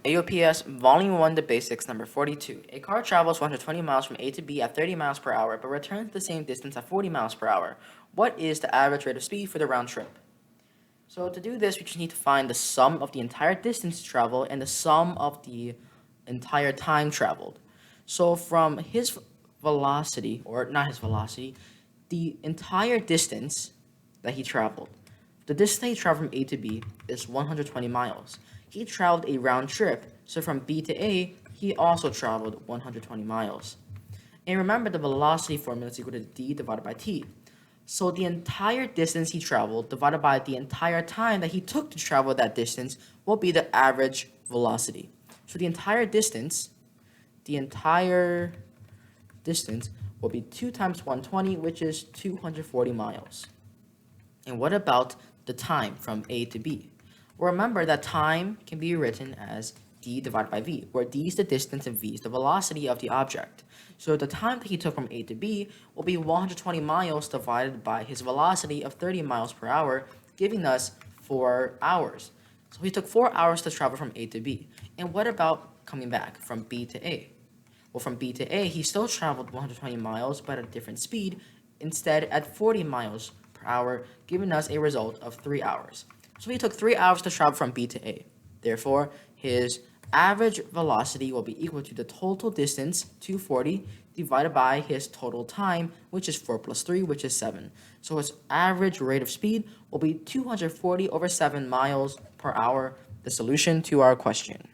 AOPS Volume 1, The Basics, number 42. A car travels 120 miles from A to B at 30 miles per hour, but returns the same distance at 40 miles per hour. What is the average rate of speed for the round trip? So to do this, we just need to find the sum of the entire distance traveled and the sum of the entire time traveled. So from his velocity, or not his velocity, the entire distance that he traveled. The distance he traveled from A to B is 120 miles. He traveled a round trip, so from B to A, he also traveled 120 miles. And remember, the velocity formula is equal to d divided by t. So the entire distance he traveled divided by the entire time that he took to travel that distance will be the average velocity. So the entire distance will be 2 times 120, which is 240 miles. And what about the time from A to B? Well, remember that time can be written as d divided by v, where d is the distance and v is the velocity of the object. So the time that he took from A to B will be 120 miles divided by his velocity of 30 miles per hour, giving us 4 hours. So he took 4 hours to travel from A to B. And what about coming back from B to A? Well, from B to A, he still traveled 120 miles, but at a different speed, instead at 40 miles per hour, giving us a result of 3 hours. So he took 3 hours to travel from B to A. Therefore, his average velocity will be equal to the total distance, 240, divided by his total time, which is 4 plus 3, which is 7. So his average rate of speed will be 240 over 7 miles per hour, the solution to our question.